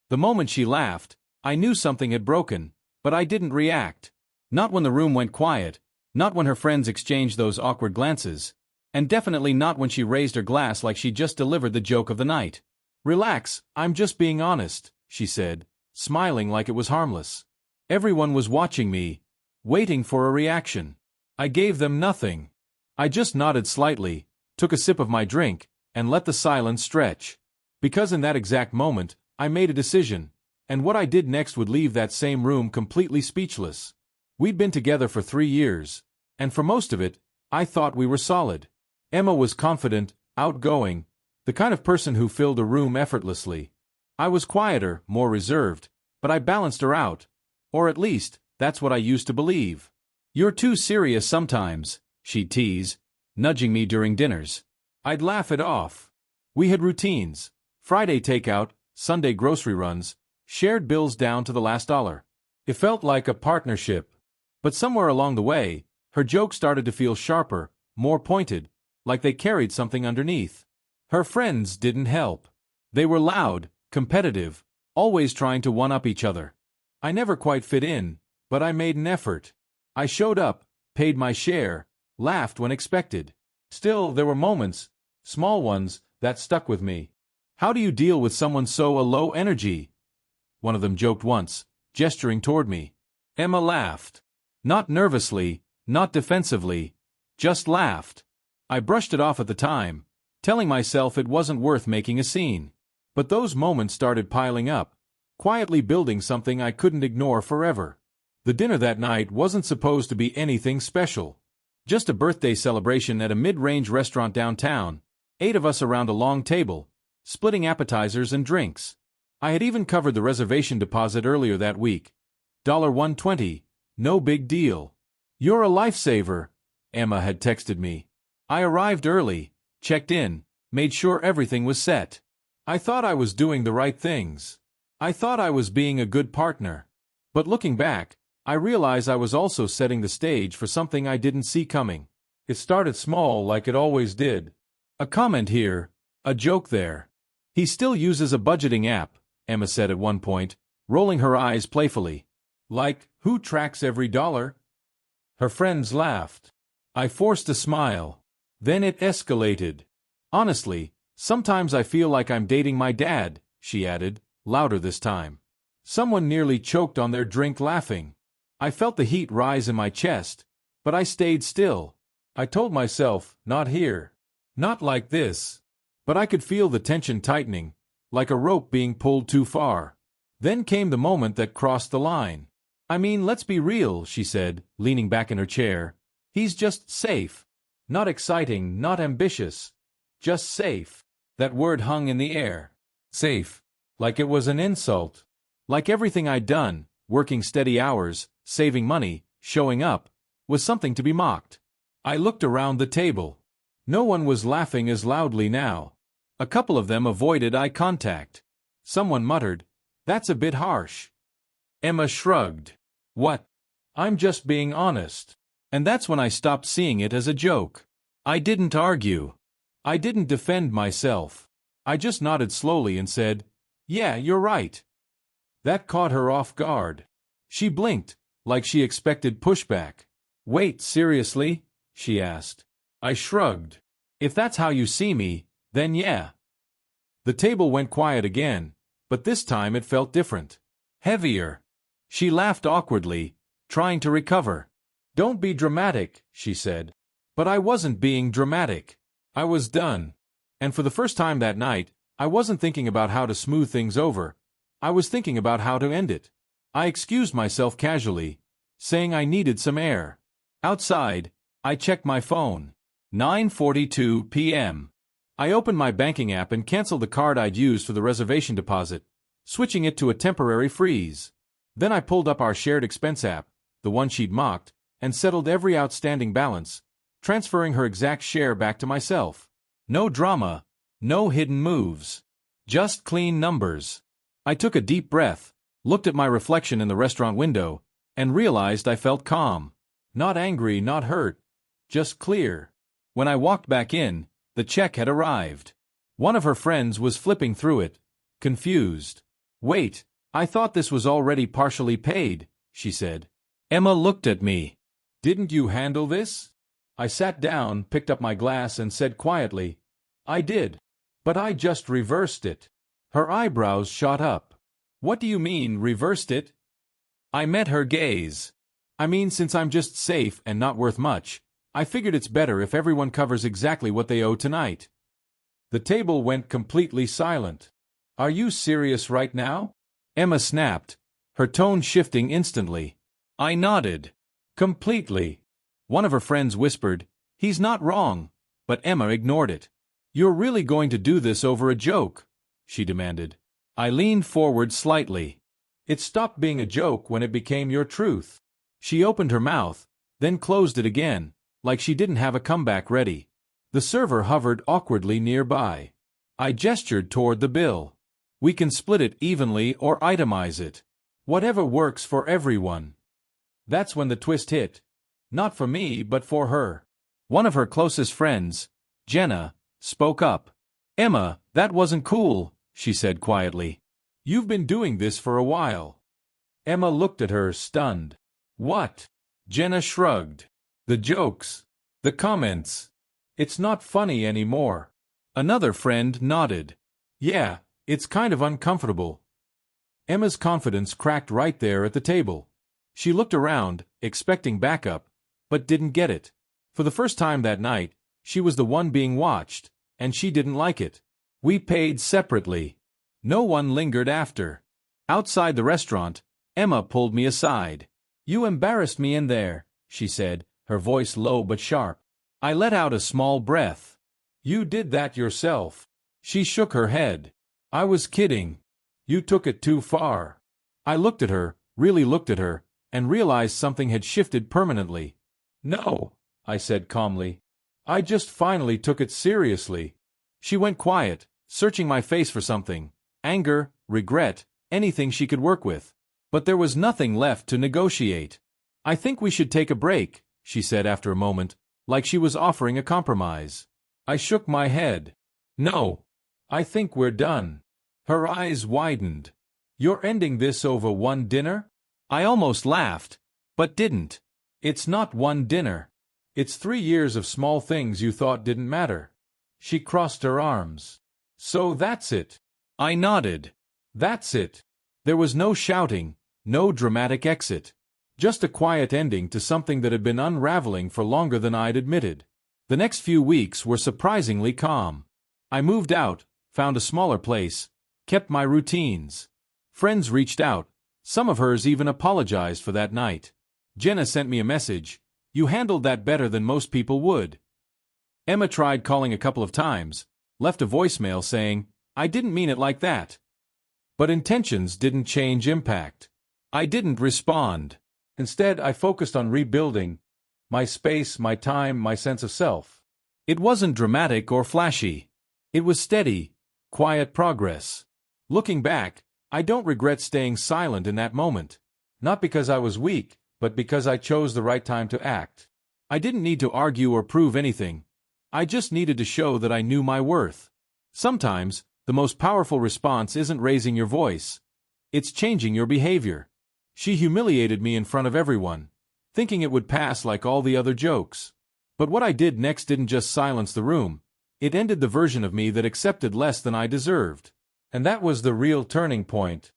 The moment she laughed, I knew something had broken, but I didn't react. Not when the room went quiet, not when her friends exchanged those awkward glances, and definitely not when she raised her glass like she just delivered the joke of the night. "Relax, I'm just being honest," she said, smiling like it was harmless. Everyone was watching me, waiting for a reaction. I gave them nothing. I just nodded slightly, took a sip of my drink, and let the silence stretch. Because in that exact moment, I made a decision, and what I did next would leave that same room completely speechless. We'd been together for 3 years, and for most of it, I thought we were solid. Emma was confident, outgoing, the kind of person who filled a room effortlessly. I was quieter, more reserved, but I balanced her out, or at least, that's what I used to believe. "You're too serious sometimes," she'd tease, nudging me during dinners. I'd laugh it off. We had routines: Friday takeout, Sunday grocery runs, shared bills down to the last dollar. It felt like a partnership. But somewhere along the way, her jokes started to feel sharper, more pointed, like they carried something underneath. Her friends didn't help. They were loud, competitive, always trying to one-up each other. I never quite fit in, but I made an effort. I showed up, paid my share, laughed when expected. Still, there were moments, small ones, that stuck with me. "How do you deal with someone so low energy?" one of them joked once, gesturing toward me. Emma laughed. Not nervously, not defensively, just laughed. I brushed it off at the time, telling myself it wasn't worth making a scene. But those moments started piling up, quietly building something I couldn't ignore forever. The dinner that night wasn't supposed to be anything special. Just a birthday celebration at a mid-range restaurant downtown, 8 of us around a long table, splitting appetizers and drinks. I had even covered the reservation deposit earlier that week. $120, no big deal. "You're a lifesaver," Emma had texted me. I arrived early, checked in, made sure everything was set. I thought I was doing the right things. I thought I was being a good partner. But looking back, I realize I was also setting the stage for something I didn't see coming. It started small like it always did. A comment here, a joke there. "He still uses a budgeting app," Emma said at one point, rolling her eyes playfully. "Like, who tracks every dollar?" Her friends laughed. I forced a smile. Then it escalated. "Honestly, sometimes I feel like I'm dating my dad," she added, louder this time. Someone nearly choked on their drink laughing. I felt the heat rise in my chest, but I stayed still. I told myself, not here. Not like this. But I could feel the tension tightening, like a rope being pulled too far. Then came the moment that crossed the line. "I mean, let's be real," she said, leaning back in her chair. "He's just safe. Not exciting, not ambitious. Just safe." That word hung in the air. Safe. Like it was an insult. Like everything I'd done, working steady hours, saving money, showing up, was something to be mocked. I looked around the table. No one was laughing as loudly now. A couple of them avoided eye contact. Someone muttered, "That's a bit harsh." Emma shrugged. "What? I'm just being honest." And that's when I stopped seeing it as a joke. I didn't argue. I didn't defend myself. I just nodded slowly and said, "Yeah, you're right." That caught her off guard. She blinked, like she expected pushback. "Wait, seriously?" she asked. I shrugged. "If that's how you see me, then yeah." The table went quiet again, but this time it felt different. Heavier. She laughed awkwardly, trying to recover. "Don't be dramatic," she said. But I wasn't being dramatic. I was done. And for the first time that night, I wasn't thinking about how to smooth things over. I was thinking about how to end it. I excused myself casually, saying I needed some air. Outside, I checked my phone. 9:42 p.m. I opened my banking app and canceled the card I'd used for the reservation deposit, switching it to a temporary freeze. Then I pulled up our shared expense app, the one she'd mocked, and settled every outstanding balance, transferring her exact share back to myself. No drama, no hidden moves. Just clean numbers. I took a deep breath, looked at my reflection in the restaurant window, and realized I felt calm. Not angry, not hurt. Just clear. When I walked back in, the check had arrived. One of her friends was flipping through it, confused. Wait, I thought this was already partially paid, she said. Emma looked at me. Didn't you handle this? I sat down, picked up my glass and said quietly, I did. But I just reversed it. Her eyebrows shot up. What do you mean, reversed it? I met her gaze. I mean, since I'm just safe and not worth much, I figured it's better if everyone covers exactly what they owe tonight. The table went completely silent. Are you serious right now? Emma snapped, her tone shifting instantly. I nodded. Completely. One of her friends whispered, He's not wrong, but Emma ignored it. You're really going to do this over a joke? She demanded. I leaned forward slightly. It stopped being a joke when it became your truth. She opened her mouth, then closed it again, like she didn't have a comeback ready. The server hovered awkwardly nearby. I gestured toward the bill. We can split it evenly or itemize it. Whatever works for everyone. That's when the twist hit. Not for me, but for her. One of her closest friends, Jenna, spoke up. Emma, that wasn't cool, she said quietly. You've been doing this for a while. Emma looked at her, stunned. What? Jenna shrugged. The jokes. The comments. It's not funny anymore. Another friend nodded. Yeah, it's kind of uncomfortable. Emma's confidence cracked right there at the table. She looked around, expecting backup, but didn't get it. For the first time that night, she was the one being watched, and she didn't like it. We paid separately. No one lingered after. Outside the restaurant, Emma pulled me aside. You embarrassed me in there, she said, her voice low but sharp. I let out a small breath. You did that yourself. She shook her head. I was kidding. You took it too far. I looked at her, really looked at her, and realized something had shifted permanently. No, I said calmly. I just finally took it seriously. She went quiet, searching my face for something. Anger, regret, anything she could work with. But there was nothing left to negotiate. I think we should take a break, she said after a moment, like she was offering a compromise. I shook my head. No. I think we're done. Her eyes widened. You're ending this over one dinner? I almost laughed, but didn't. It's not one dinner. It's 3 years of small things you thought didn't matter. She crossed her arms. So that's it. I nodded. That's it. There was no shouting, no dramatic exit. Just a quiet ending to something that had been unraveling for longer than I'd admitted. The next few weeks were surprisingly calm. I moved out, found a smaller place, kept my routines. Friends reached out. Some of hers even apologized for that night. Jenna sent me a message. You handled that better than most people would. Emma tried calling a couple of times, left a voicemail saying, I didn't mean it like that. But intentions didn't change impact. I didn't respond. Instead, I focused on rebuilding my space, my time, my sense of self. It wasn't dramatic or flashy. It was steady, quiet progress. Looking back, I don't regret staying silent in that moment. Not because I was weak, but because I chose the right time to act. I didn't need to argue or prove anything. I just needed to show that I knew my worth. Sometimes, the most powerful response isn't raising your voice. It's changing your behavior. She humiliated me in front of everyone, thinking it would pass like all the other jokes. But what I did next didn't just silence the room. It ended the version of me that accepted less than I deserved. And that was the real turning point.